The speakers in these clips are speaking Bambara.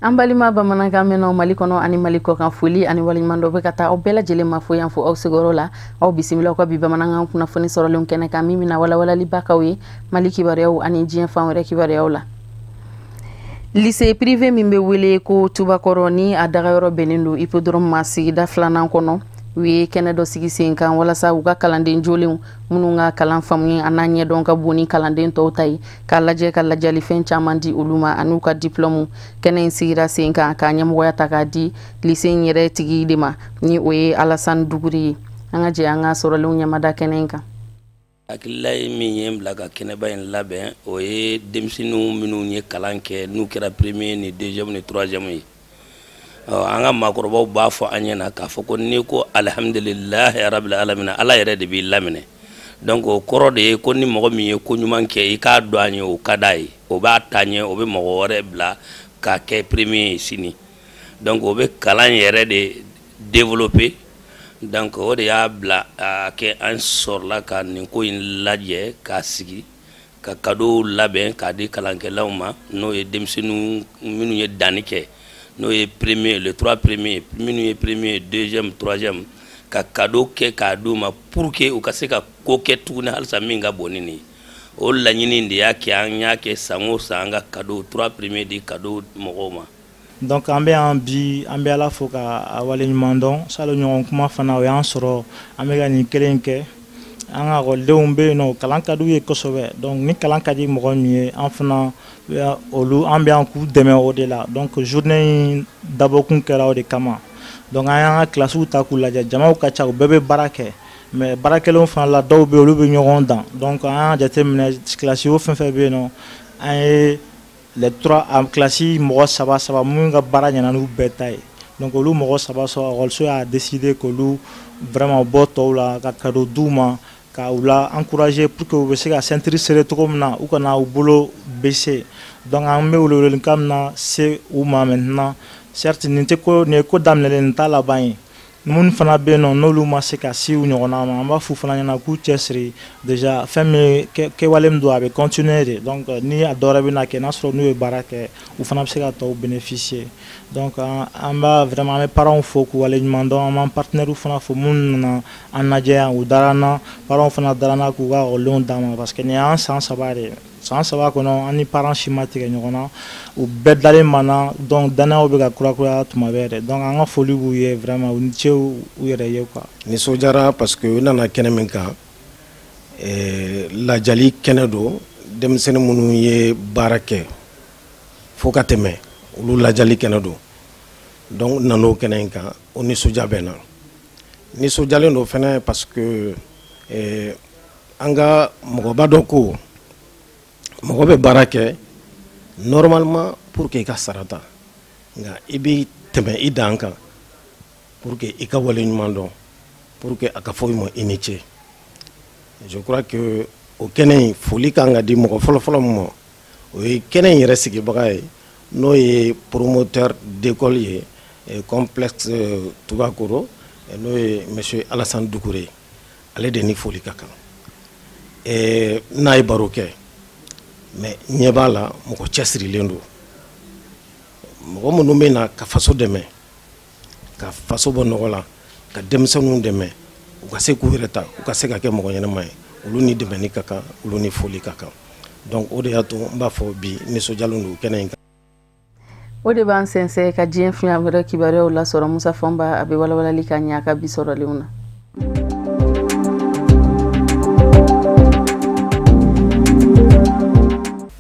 Ambalima bamanankan mɛnnaw Mali kɔnɔ ani Mali kɔkan foli ani waleɲuman dɔ bɛ ka taa aw bɛɛ lajɛlen ma fo yan fo aw sigiyɔrɔ la aw bisimila ka bi bamanankan kunnafoni sɔrɔlen kɛnɛ kan min bɛna walawalalibaakaw ye Mali kibaruyaw ani diɲɛ fan wɛrɛ kibaruyaw la. Lycée privé min bɛ wele ko Tubakɔrɔ ni a dagayɔrɔ bɛnnen don hippodrome ma sigida filanan kɔnɔ u ye kɛnɛ dɔ sigi sen kan walasa u ka kalanden jolenw minnu ka kalan faamuya a n'a ɲɛdɔn ka bon ni kalanden tɔw ta ye k'a lajɛ ka lajalifɛn caman di olu ma an'u ka diplôme. Kɛnɛ in sigira sen kan ka ɲɛmɔgɔya ta k'a di lycée in yɛrɛ tigi de ma ni o ye Alassane Duguri ye. An ka jɛ an ka sɔrɔlenw ɲɛmada kɛnɛ in kan. Hakilila ye min ye bila ka kɛnɛba in labɛn o ye denmisɛnninw minnu ye kalan kɛ n'u kɛra premier ni deuxième ni troisième ye. An ka maakɔrɔbaw b'a fɔ an ɲɛna k'a fɔ ko ni ko alhamdulilahi rabbil alamin ala yɛrɛ de b'i laminɛ. Donc o kɔrɔ de ye ko ni mɔgɔ min ye ko ɲuman kɛ i k'a dɔn an ye o ka d'a ye o b'a taa ɲɛ o bɛ mɔgɔ wɛrɛ bila k'a kɛ premier ye sini. Donc o bɛ kalan yɛrɛ de développer. Donc o de y'a bila kɛ an sɔrɔla ka nin ko in lajɛ k'a sigi ka cadeau labɛn k'a di kalankɛlaw ma n'o ye denmisɛnninw minnu ye danni kɛ n'o ye premier les trois premiers minnu ye premier deuxième troisième ka cadeau kɛ k'a d'u ma pour que u ka se ka ko kɛ tuguni halisa min ka bon ni nin ye o laɲini de y'a kɛ an y'a kɛ san o san an ka cadeau trois premiers di cadeau mɔgɔw ma. Donc an bɛ Ala fo ka waleɲuman dɔn salo ɲɔgɔn kuma fana o y'an sɔrɔ an bɛ ka nin kelen kɛ an ka ekɔlidenw bɛ yen nɔ kalan ka d'u ye kosɛbɛ donc ni kalan ka di mɔgɔ min ye an fana olu an bɛ an k'u dɛmɛ o de la donc journée in dabɔkun kɛra o de kama donc an y'an ka kilasiw ta k'u lajɛ jamaw ka ca u bɛɛ bɛ baara kɛ mais baarakɛlaw fana la dɔw bɛ olu bɛ ɲɔgɔn dan donc an y'a jateminɛ kilasi o fɛn fɛn bɛ yen nɔ an ye les trois classes mɔgɔ saba minnu ka baara ɲɛna n'u bɛɛ ta ye donc olu mɔgɔ saba ekɔliso y'a décidé k'olu vraiment bɔ tɔw la ka cadeau d'u ma ka u la encourager pour que u bɛ se ka ceinture serrer cogo min na u kana u bolo baisser donc an bɛ welewelekan min na se u ma maintenant certes nin ye ko daminɛlen nin t'a laban ye minnu fana bɛ yen nɔ n'olu ma se ka si u ɲɔgɔnna ma an b'a fɔ fana ɲɛna k'u cɛsiri déjà fɛn min kɛwale min don a bɛ continuer de donc ni a dɔwɛrɛ bɛ na kɛ n'a sɔrɔ n'u ye baara kɛ u fana bɛ se ka tɔw bénéficier donc an b'a vraiment an bɛ parents fo k'u waleɲuman dɔn an b'an partenaires fana fo minnu nana an lajɛ yan u dara n na parents fana dara n na k'u ka ekɔlidenw d'an ma parce que nin y'an san saba de ye san saba kɔnɔ an ni parents si ma tigɛ ɲɔgɔn na u bɛɛ dalen m'an donc danayaw bɛ ka kurakuraya tuma bɛɛ de donc an ka foli b'u ye vraiment u ni ce u yɛrɛ ye quoi. Nisɔndiyara parce que u nana kɛnɛ min kan lajali kɛnɛ don denmisɛnnin minnu ye baara kɛ fo ka tɛmɛ olu lajali kɛnɛ don donc nan'o kɛnɛ in kan o nisɔndiya bɛ na nisɔndiyalen don fɛnɛ parce que an ka mɔgɔba dɔ ko mɔgɔ bɛ baara kɛ normalement pour que i ka sarata nka i bɛ tɛmɛ i dan kan pour que i ka waleɲuman dɔn pour que a ka fɔ i ma i ni ce. Je crois que o kɛnɛ in foli kan ka di mɔgɔ fɔlɔfɔlɔ min ma o ye kɛnɛ in yɛrɛ sigibaga ye n'o ye promoteur d'école ye complexe Tubakɔrɔ n'o ye monsieur Alassane Duguri ale de ni foli ka kan n'a ye baro kɛ mais ɲɛ b'a la mɔgɔ cɛsirilen don mɔgɔ minnu bɛ na ka faso dɛmɛ ka faso bɔ nɔgɔ la ka denmisɛnninw dɛmɛ u ka se k'u yɛrɛ ta u ka se ka kɛ mɔgɔ ɲɛnama ye olu ni dɛmɛni ka kan olu ni foli ka kan donc o de y'a to n b'a fɔ bi nisɔndiyalen don kɛnɛ in kan. O de b'an sɛnsɛn ka diɲɛ fiɲɛ wɛrɛ kibaruyaw lasɔrɔ Musa Fɔnba a bɛ walawalali ka ɲɛ a ka bi sɔrɔlenw na.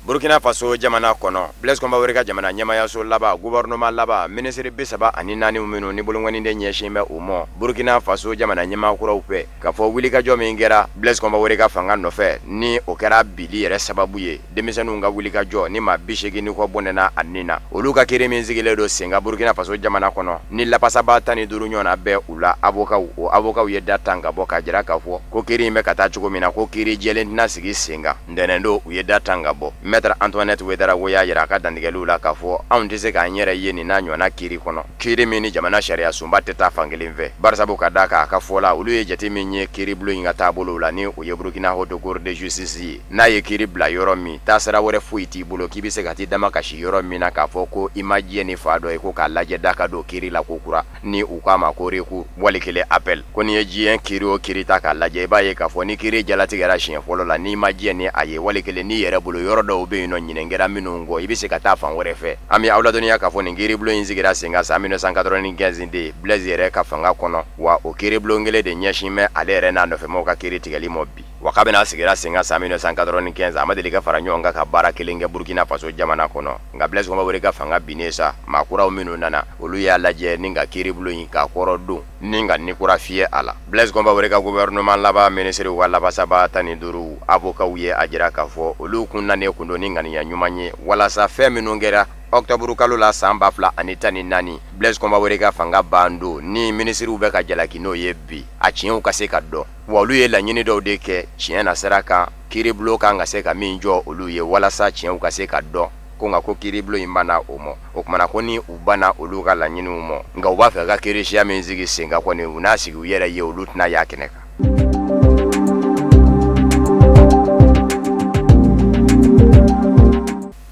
Burkina Faso jamana kɔnɔ Blaise Compaoré ka jamana ɲɛmayaso laban gouvernement laban ministre B34 minnu ni bolongɔni de ɲɛsin bɛ u ma Burkina Faso jamana ɲɛmaakuraw fɛ ka fɔ wulikajɔ min kɛra Blaise Compaoré ka fanga nɔfɛ ni o kɛra bili yɛrɛ sababu ye denmisɛnninw ka wulikajɔ ni maa 80 ni kɔ bɔnɛna a nin na olu ka kiiri min sigilen don senga Burkina Faso jamana kɔnɔ ni lapasaba 15 ɲɔgɔnna bɛ u la avocat ye da tan ka bɔ ka jira k'a fɔ ko kiiri in bɛ ka taa cogo min na ko kiiri jɛlen tɛna sigi senga ntɛnɛn don u ye da tan ka bɔ Maître Antoinette Wederawogo y'a yira a ka dantigɛliw la k'a fɔ anw tɛ se k'an yɛrɛ ye nin n'a ɲɔgɔnna kiiri kɔnɔ kiiri min ni jamana sariya sunba tɛ taa fankelen fɛ barisabu ka d'a kan a ka fɔ la olu ye jate min ye kiiri bulon in ka taabolow la ni o ye Burkina Haute Cour de Justice ye n'a ye kiiri bila yɔrɔ min taasira wɛrɛ foyi t'i bolo k'i bɛ se ka t'i dama kasi yɔrɔ min na k'a fɔ ko i ma diɲɛ ni fa dɔ ye ko k'a lajɛ da ka don kiiri la ko kura ni u k'a ma ko recours wali kelen appel ko n'i ye diɲɛ kiiri o kiiri ta k'a lajɛ i b'a ye k'a fɔ ni kiiri jalatigɛra siɲɛ fɔlɔ la n'i ma diɲɛ ni a ye wali kelen n'i yɛrɛ bolo yɔrɔ dɔw bɛ yen nɔ ɲinɛn kɛra minnu kɔ i bɛ se ka taa fan wɛrɛ fɛ an bɛ aw ladɔnniya k'a fɔ nin kiiri bulon in sigira sen kan san 1995 de Blaise yɛrɛ ka fanga kɔnɔ wa o kiiri bulon kelen de ɲɛsin bɛ ale yɛrɛ n'a nɔfɛmaw ka kiiri tigɛli ma bi wa kabini a sigira sen kan san 1995 a ma deli ka fara ɲɔgɔn kan ka baara kelen kɛ Burkina Faso jamana kɔnɔ nka Blaise Compaoré ka fanga binnen sa maakuraw minnu nana olu y'a lajɛ ni ka kiiri bulon in k'a kɔrɔ don ni ka ni kura fiyɛ a la Blaise Compaoré ka gouvernement laban ministre wa labasaba 15 avocat ye a jira k'a fɔ olu kun nanen kun don ni ŋaniya ɲuman ye walasa fɛn minnu kɛra Octobre kalo la san 2014 Blaise Compaoré ka fanga ban don ni ministriw bɛ ka jalaki n'o ye bi a tiɲɛw ka se ka dɔn wa olu ye laɲini dɔw de kɛ tiɲɛ na sira kan kiiri bulon kan ka se ka min jɔ olu ye walasa tiɲɛw ka se ka dɔn ko nka ko kiiri bulon in banna o ma o kumana ko ni u banna olu ka laɲiniw ma nka u b'a fɛ ka kiiri siya min sigi sen kan kɔni u n'a sigi u yɛrɛ ye olu tɛna y'a kɛnɛ kan.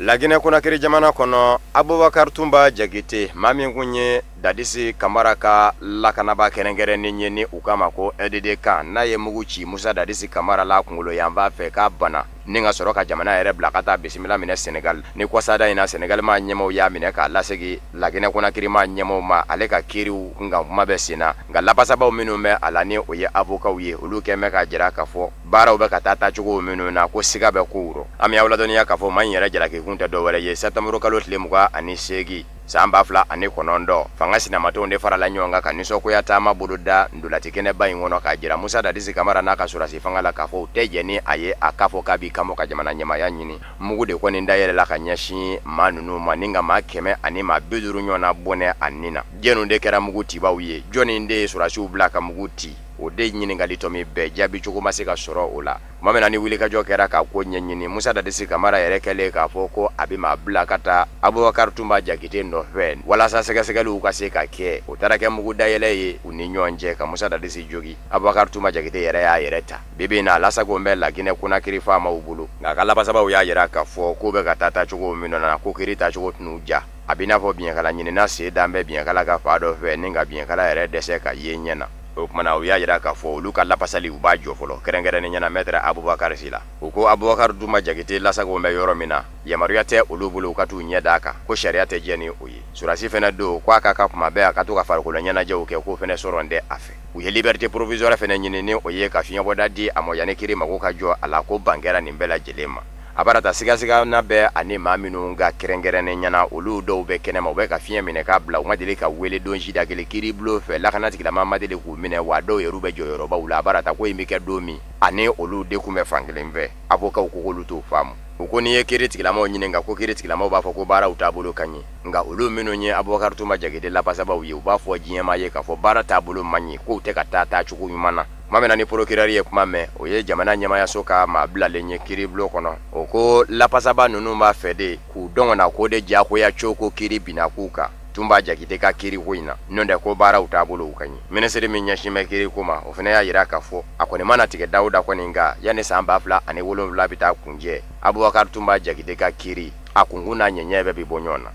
Laginɛ Conakry jamana kɔnɔ Abubakar Tumba Jakite maa min kun ye Dadisi Kamara ka lakanaba kɛrɛnkɛrɛnnen ye ni u k'a ma ko LDDK n'a ye mugu ci Musa Dadisi Kamara la kunkolo yan b'a fɛ k'a bana ni ka sɔrɔ ka jamana yɛrɛ bila ka taa bisimila minɛ Senegal ni kwasada in na Senegal ma ɲɛmaaw y'a minɛ k'a lasegi Laginɛ Conakry ma ɲɛmaaw ma ale ka kiiriw nka kuma bɛ sen na nka lapasabaw minnu bɛ a la ni o ye avocaw ye olu kɛn bɛ ka jira k'a fɔ baaraw bɛ ka taa cogo minnu na ko siga bɛ ko wuro an bɛ aw ladɔnniya k'a fɔ maa in yɛrɛ jalaki kun tɛ dɔwɛrɛ ye Septembre kalo tile 28 san 2009 fanga sinamatenw de farala ɲɔgɔn kan ka nisɔngoya taama bolo da ndolati kɛnɛba in kɔnɔ k'a jira Musa Dadisi Kamara n'a ka sɔrɔdasi fanga la k'a fɔ u tɛ jɛ ni a ye a k'a fɔ k'a b'i kamo ka jamana ɲɛmaaya ɲini mugu de kɔni dayɛlɛla ka ɲɛsin maa ninnu ma ni ka maa 100 ani maa 50 ɲɔgɔnna bɔnɛ a nin na jɛnnu de kɛra mugu cibaw ye jɔnni de ye sɔrɔdasiw bila ka mugu ci o de ɲininkali tɔ min bɛɛ jaabi cogo ma se ka sɔrɔ o la tuma min na ni wulikajɔ kɛra k'a ko ɲɛɲini Musa Dadisi Kamara yɛrɛ kɛlen k'a fɔ ko a bɛ maa bila ka taa Abubakar Tumba Jakite nɔfɛ walasa sɛgɛsɛgɛliw ka se ka kɛ o taara kɛ mugu dayɛlɛ ye u ni ɲɔgɔn cɛ ka Musa Dadisi jogi Abubakar Tumba Jakite yɛrɛ y'a yɛrɛ ta bibi in na lasago bɛ Laginɛ Conakry faamaw bolo nka a ka labasabaw y'a yira k'a fɔ k'u bɛ ka taa cogo min na ko kiiri tacogo tɛn'u ja a bɛ n'a fɔ biɲɛkala ɲinina sen dan bɛ biɲɛkala ka fa dɔ fɛ ni ka biɲɛkala yɛrɛ dɛsɛ ka ye ɲɛ na o kumana u y'a yira k'a fɔ olu ka lapasali u b'a jɔ fɔlɔ kɛrɛnkɛrɛnnen ɲɛna Maître Abubakar si la u ko Abubakar Tumba Jakite lasago bɛ yɔrɔ min na yamaruya tɛ olu bolo u ka t'u ɲɛ d'a kan ko sariya tɛ jɛ ni o ye surasi fɛnɛ don k'a ka kuma bɛɛ a ka to ka farikolo ɲɛnajɛw kɛ k'o fɛnɛ sɔrɔ tɛ a fɛ u ye liberté provisoire fɛnɛ ɲini ni o ye ka fiɲɛbɔda di a ma yanni kiiri mako ka jɔ a la ko ban kɛra nin bɛɛ lajɛlen ma a barata sigasiga na bɛɛ ani maa minnu ka kɛrɛnkɛrɛnnen ɲɛna olu dɔw bɛ kɛnɛma u bɛ ka fiɲɛ minɛ k'a bila u ma deli ka wele don si da kelen kiiri bulon fɛ lakana tigilama ma deli k'u minɛ wa dɔw yɛrɛ bɛ jɔyɔrɔbaw la a barata ko in bɛ kɛ don min ani olu de kun bɛ fankelen fɛ avocaw ko k'olu t'o faamu u ko n'i ye kiiri tigilamaw ɲininka ko kiiri tigilamaw b'a fɔ ko baaraw taabolo ka ɲi nka olu minnu ye Abubakar Tumba Jakite lapasabaw ye u b'a fɔ diɲɛmaa ye k'a fɔ baara taabolo man ɲi k'u tɛ ka taa cogo ɲuman na tuma min na ni procureur ye kuma mɛn o ye jamana ɲɛmaayaso ka maa bilalen ye kiiri bulon kɔnɔ o ko lapasaba ninnu b'a fɛ de k'u dɔn ka na ko de diyagoya cogo ko kiiri binna k'u kan Tumba Jakite ka kiiri ko in na n'o tɛ ko baaraw taabolo ka ɲi minisiri min ɲɛsin bɛ kiiri ko ma o fana y'a yira k'a fɔ a kɔni mana tigɛ Dawuda kɔni nka yanni san 2007 bɛ taa kunjɛ Abubakar Tumba Jakite ka kiiri a kunkun n'a ɲɛɲɛ bɛɛ bi bɔ ɲɔgɔn na.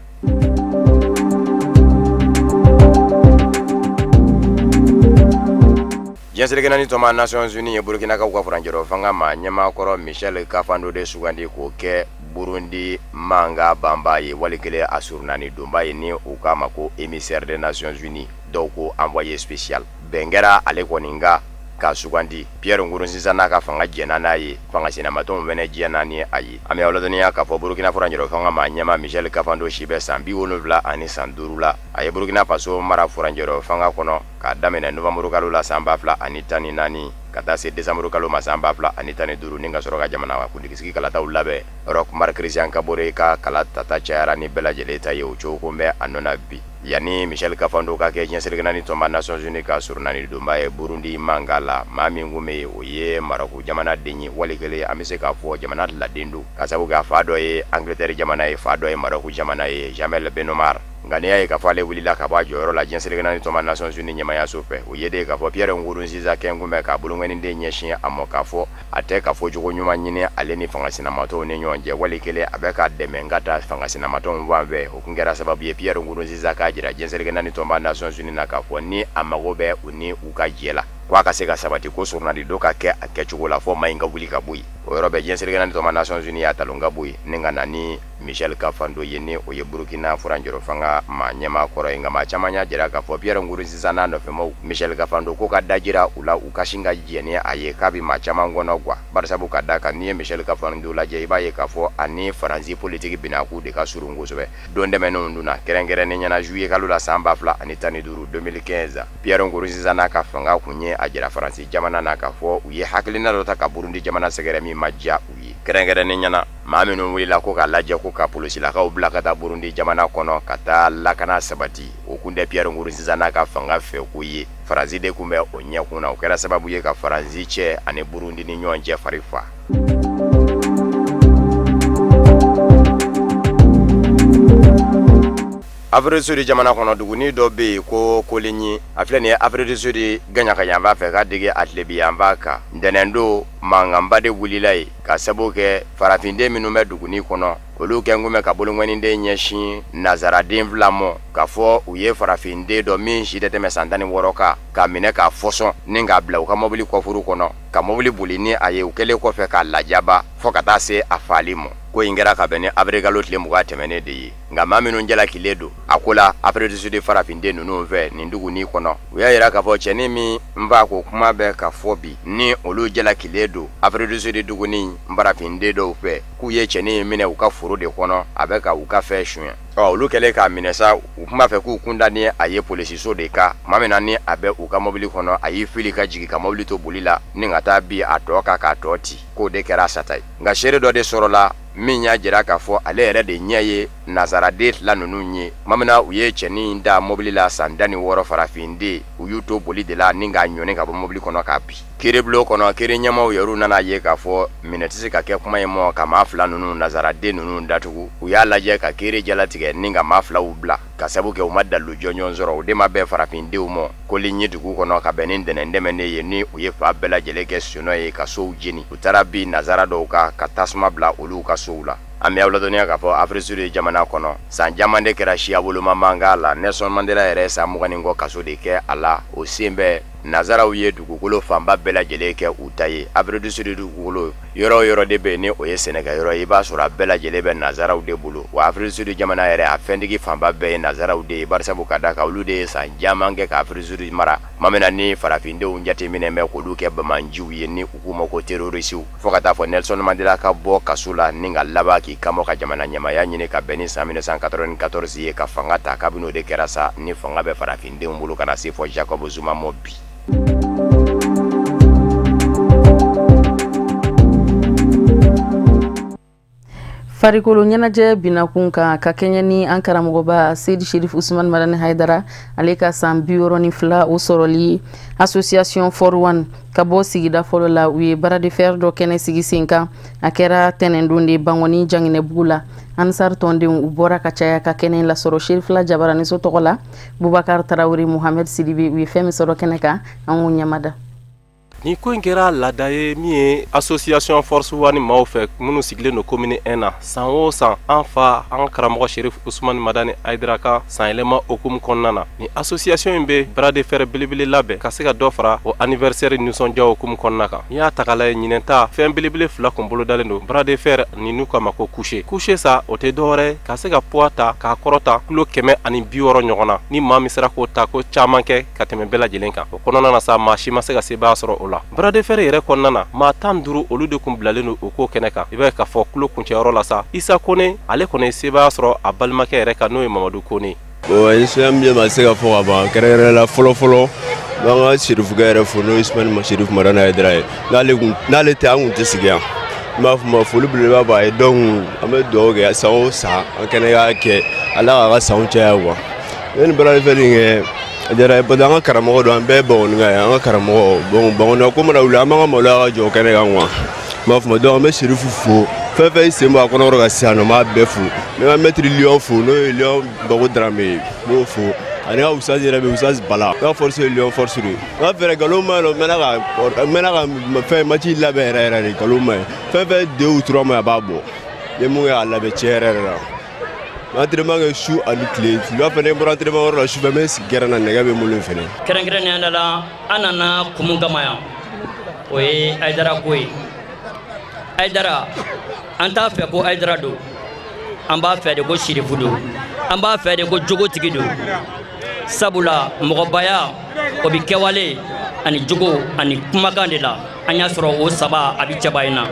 Jɛnsirikɛnɛni tɔma Nations Unies ye Burkinakaw ka furanjɛrɔ fanga ma ɲɛmaakɔrɔ Michel Kafando de sugandi k'o kɛ Burundi manga bamba ye walikele a surunani donba ye ni u k'a ma ko émissaire des Nations Unies dɔw ko envoyé spécial bɛn kɛra ale kɔni ka ka sugandi Pierre Nkurunziza n'a ka fanga jɛna n'a ye fanga sinamatenw fɛnɛ jɛna ni a ye an bɛ aw ladɔnniya k'a fɔ Burkina furanjɛrɔ fanga ma ɲɛma Michel Kafando si bɛ san 70 ani san 5 la a ye Burkina Faso mara furanjɛrɔ fanga kɔnɔ k'a daminɛ Novembre kalo la san 2014 ka taa se Décembre kalo ma san 2015 ni ka sɔrɔ ka jamana kuntigisigi kalataw labɛn Roch Marc Christian Kabore ka kala tata cayara ni bɛɛ lajɛlen ta ye o cogo ko bɛ a nɔ na bi yani Michel Kafando ka ke ɲɛsirigɛnna ni tɔnba Nations Unies ka surunani donba ye Burundi Mangala maa min kun bɛ o ye Maroc jamana den ye wali kelen an bɛ se k'a fɔ jamana laden don ka sabu kɛ fa dɔ ye Angleterre jamana ye fa dɔ ye Maroc jamana ye Jamel Benomar nka n'i y'a ye k'a fɔ ale wulila ka bɔ a jɔyɔrɔ la ɲɛsirigɛnna ni tɔnba Nations Unies ɲɛmayaso fɛ o ye de k'a fɔ Pierre Nkurunziza kɛ kun bɛ k'a bolongɛniden ɲɛsin a mɔ k'a fɔ a tɛ ka fɔ jogo ɲuman ɲini ale ni fangasinamatɔw ni ɲɔgɔn cɛ wali kelen a bɛ ka dɛmɛ ka taa fangasinamatɔw fan fɛ o kun kɛra sababu ye Pierre Nkurunziza k'a jira ɲɛsirigɛnna ni tɔnba Nations Unies na k'a fɔ ni a mago bɛ u ni u ka jɛ la k'a ka se ka sabati ko surunali dɔ ka kɛ a kɛcogo la fɔ maa in ka wuli ka bɔ yen o yɔrɔ bɛ ɲɛsirigɛnna ni tɔnba Nations Unies y'a talon ka bɔ yen ni ka na ni Michel Kafando ye ni o ye Burkina furanjɔrɔ fanga maa ɲɛmaa kɔrɔ ye nka maa caman y'a jira k'a fɔ Pierre Nkurunziza n'a nɔfɛmaw Michel Kafando ko ka dajira u la u ka sin ka jɛ ni a ye k'a bɛ maa caman kɔnɔ guwa barisabu ka da kan n'i ye Michel Kafando lajɛ i b'a ye k'a fɔ ani Faransi politique bɛna k'u de ka surun kosɛbɛ don dɛmɛnenw dunna kɛrɛnkɛrɛnnen ɲɛna juillet kalo la san 2015 2015 Pierre Nkurunziza n'a ka fanga kun ye a jira Faransi jamana na k'a fɔ u ye hakilina dɔ ta ka Burundi jamana sɛgɛrɛ min ma diya u ye kɛrɛnkɛrɛnnen ɲɛna maa minnu wulila ko k'a lajɛ ko ka polisilakaw bila ka taa Burundi jamana kɔnɔ ka taa lakana sabati o kun tɛ Pierre Nkurunziza n'a ka fanga fɛ ko ye Faransi de kun bɛ o ɲɛkun na o kɛra sababu ye ka Faransi cɛ ani Burundi ni ɲɔgɔn cɛ fari fa. Afrique du Sud jamana kɔnɔ duguni dɔ bɛ yen ko Koligny a filɛ nin ye Afrique du Sud gaɲaka yan b'a fɛ ka dege atlebi yan b'a kan ntɛnɛn don mankanba de wulila yen ka sababu kɛ farafinden minnu bɛ duguni kɔnɔ olu kɛ kun bɛ ka bolongɛniden ɲɛsin nazaraden fila mɔ k'a fɔ u ye farafinden dɔ min si tɛ tɛmɛ san 16 kan k'a minɛ k'a fɔsɔn ni k'a bila u ka mobili kɔfuru kɔnɔ ka mobili boli ni a ye u kɛlen kɔfɛ k'a lajaba fɔ ka taa se a faali ma ko in kɛra ka bɛn ni abrigalo tile 20 tɛmɛnen de ye nka maa minnu jalakilen don a ko la Afrique du Sud farafinden ninnu fɛ nin duguni kɔnɔ u y'a yira k'a fɔ cɛnin min n b'a ko kuma bɛ ka fɔ bi ni olu jalakilen don Afrique du Sud duguni farafinden dɔw fɛ k'u ye cɛnin minɛ u ka foro de kɔnɔ a bɛ ka u ka fɛn suɲɛ olu kɛlen k'a minɛ sa u kuma fɛ k'u kunda ni a ye polisiso de kan maa min na ni a bɛ u ka mobili kɔnɔ a y'i fili ka jigin ka mobili to boli la ni ka taa bi a tɔ kan k'a tɔ ci k'o de kɛra a sata ye nka seere dɔ de sɔrɔla min y'a jira k'a fɔ ale yɛrɛ de ɲɛ ye nazaraden fila ninnu ye maa min na u ye cɛnin da mobili la san 16 farafinden u y'u to boli de la ni k'a ɲɔni ka bɔ mobili kɔnɔ k'a bi kiiribulon kɔnɔ kiiri ɲɛmaw yɛrɛ nana ye k'a fɔ minɛ tɛ se ka kɛ kuma ye mɔ ka maa fila ninnu nazaraden ninnu datugu u y'a lajɛ ka kiiri jalatigɛ ni ka maa filaw bila ka sabu kɛ u ma dalu jɔnjɔn sɔrɔ o de ma bɛn farafindenw mɔ Koligny dugu kɔnɔ ka bɛn ni ntɛnɛndɛmɛnen ye ni u ye fa bɛɛ lajɛlen kɛ sɔnɔ ye ka sow jeni u taara bi nazara dɔw kan ka tasuma bila olu ka sow la an bɛ aw ladɔnniya k'a fɔ Afrique du Sud jamana kɔnɔ san caman de kɛra siya boloma mankan la Nelson Mandela yɛrɛ san 20 kɔ kaso de kɛ a la o sen bɛɛ nazaraw ye dugukolo fanba bɛɛ lajɛlen kɛ u ta ye Afrique du Sud dugukolo yɔrɔ o yɔrɔ de bɛ ni o ye sɛnɛkɛ yɔrɔ ye i b'a sɔrɔ a bɛɛ lajɛlen bɛ nazaraw de bolo wa Afrique du Sud jamana yɛrɛ a fɛntigi fanba bɛɛ ye nazaraw de ye barisabu ka da kan olu de ye san caman kɛ ka Afrique du Sud mara maa min na ni farafindenw jateminɛ bɛ k'olu kɛ bamanjiw ye ni u k'u ma ko terrorisiw fɔ ka taa fɔ Nelson Mandela ka bɔ kaso la ni ka laban k'i kanbɔ ka jamana ɲɛmaya ɲini ka bɛn ni san 1994 ye ka fanga ta kabini o de kɛra sa ni fanga bɛ farafindenw bolo ka na se fɔ Jacob Zuma mɔ bi. Farikolo ɲɛnajɛ binakun kan ka kɛɲɛ ni an karamɔgɔba Seydi Sherif Usman Madani Haidara ale ka san 62 o sɔrɔli Association for One ka bɔ sigida fɔlɔ la u ye bara de fer dɔ kɛnɛ sigi sen kan a kɛra tɛnɛndon de Bangɔni Janginɛbugu la Ansar tɔndenw u bɔra ka caya ka kɛnɛ la sɔrɔ Sherifla Jabaraniso tɔgɔ la Bubakar Tarawele Mohamed Sidibe u ye fɛn min sɔrɔ kɛnɛ kan an k'o ɲamada. Ni ko in kɛra laada ye min ye Association Force One maaw fɛ minnu sigilen don commune 1 na san o san an fa an karamɔgɔ Sherif Usman Madani Haidara ka san yɛlɛma okumu kɔnɔna na ni association in bɛ bras de fer belebele labɛn ka se ka dɔ fara o anniversaire nisɔndiya okumu kɔnɔna kan n'i y'a ta k'a lajɛ ɲinɛn ta fɛn belebele fila kun bolodalen don bras de fer ni n'u k'a ma ko couche sa o tɛ dɔwɛrɛ ka se ka poids ta k'a kɔrɔta kilo 160 ɲɔgɔn na ni maa min sera k'o ta ko caman kɛ ka tɛmɛ bɛɛ lajɛlen kan o kɔnɔna na sa maa si ma se ka sebaaya sɔrɔ o la. Bras de fer yɛrɛ kɔnɔna na maa 15 olu de kun bilalen don o ko kɛnɛ kan i b'a ye k'a fɔ kilo kuncɛyɔrɔ la sa Isa Kone ale kɔni ye sebaaya sɔrɔ a balimakɛ yɛrɛ kan n'o ye Mamadu Kone. Islam bɛ ma se ka fɔ ka ban kɛrɛnkɛrɛnnen la fɔlɔ b'an ka Sherifukɛ yɛrɛ fo n'o ye Ismail Sherif Madani Haidara ye n'ale tɛ an kun tɛ sigi yan n b'a fɔ ma foli belebeleba b'a ye donc an bɛ dugawu kɛ san o san an kɛnɛ k'a kɛ Ala k'a ka sanw caya quoi ni bara feeling Ajara badanga karamo do ambe bon nga anga karamo bon na ko mana ula manga mola jo kene ganwa ma fu do me shirifu fo fe se ma ko no ga siano ma befu me ma metri lion fo no lion bago drame mo fo ani au sa jere be usas bala ka force lion force ri ma fere galoma no mena ga ma fe ma ci la be era galoma fe 2 ou 3 mois babo le mo ya la be chere ra entraînement est chou à l'clé tu vas faire un entraînement au chou mais si guerre nega be mulu fene kerengre ne andala anana kumunga maya oye aidara koy aidara anta fe ko aidara do amba fe de ko shirifu do amba fe de ko jogo tigi do sabula mogobaya obi kewale ani jogo ani kumagande la anya soro o saba abi chabayina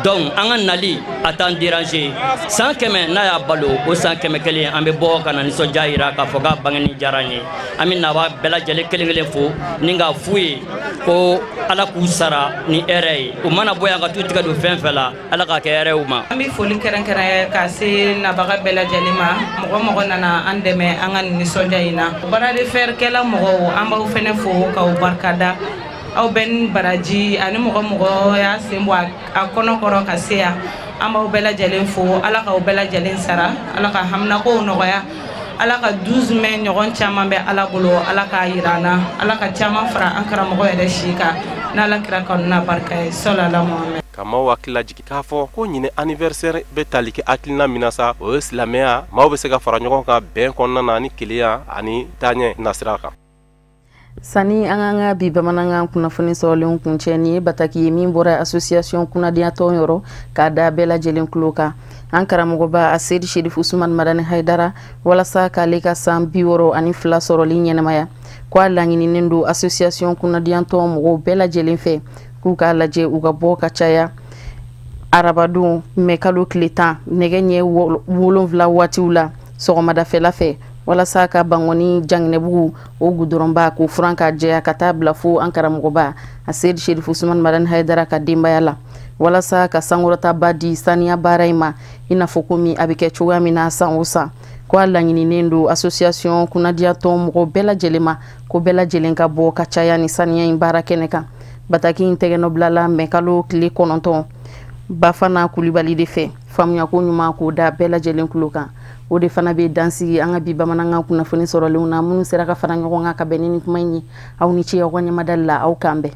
donc anga nali atan déranger sans keme na ya balo o sans keme kele ambe bo kana ni so jaira ka foga bangani jaranye amina wa bela jele kelengele fo ninga fuye ko ala ku sara ni ere o mana boya ga tutika do fenfela ala ka ke ere uma ami foli kerenkere ka se na baga bela jele ma mogo nana andeme anga ni so jaina bara de fer kala mogo amba fene fo ka o barkada aw ben baraji ani mogo ya sembo a kono koro ka seya amba bela jelen fo ala ka bela jelen sara ala ka hamna ko nogoya ala ka 12 mai nyogon chama be ala bolo ala ka irana ala ka chama fara ankara mogo ya shika na la kira kon na barka sallallahu muhammad kama wakila jiki kafo ko nyine anniversaire be taliki aklina minasa o islamia mawo be se ka fara nyogon ka ben konna na ni kiliya ani tanye nasraka sani anganga bi bamananga kuna funi solon kuncheni bataki min bora association kuna dia tonyoro kada bela jelen kluka ankara mogoba asedi shedif usman madani haidara wala sa kaleka sam biworo ani fla soro linyene maya kwa langini nendo association kuna dia to mogo bela jelen fe kuka laje uga boka chaya arabadu mekalo kleta negenye wolon vla watiula soro madafela fe wala saka bangoni jangne bugu o guduromba ko franka je katabla fu ankara mogoba ased shedif usman madan haidara ka dimba yala wala saka sangurata badi sania baraima ina fokumi abike chuwa mina sanwosa kwa langini nendo association kuna dia to mogo bela jelema ko bela jelenka bo kachaya ni sania imbara keneka bataki integeno blala mekalo kli kononton bafana kulibali de fe famuya ko nyuma ko da bela jelen kluka o de fana be dansi anga bi bamananga kuna foni soro leuna munu seraka fana nyogonga ka benini kumanyi au ni ciya ko nyama dalla au kambe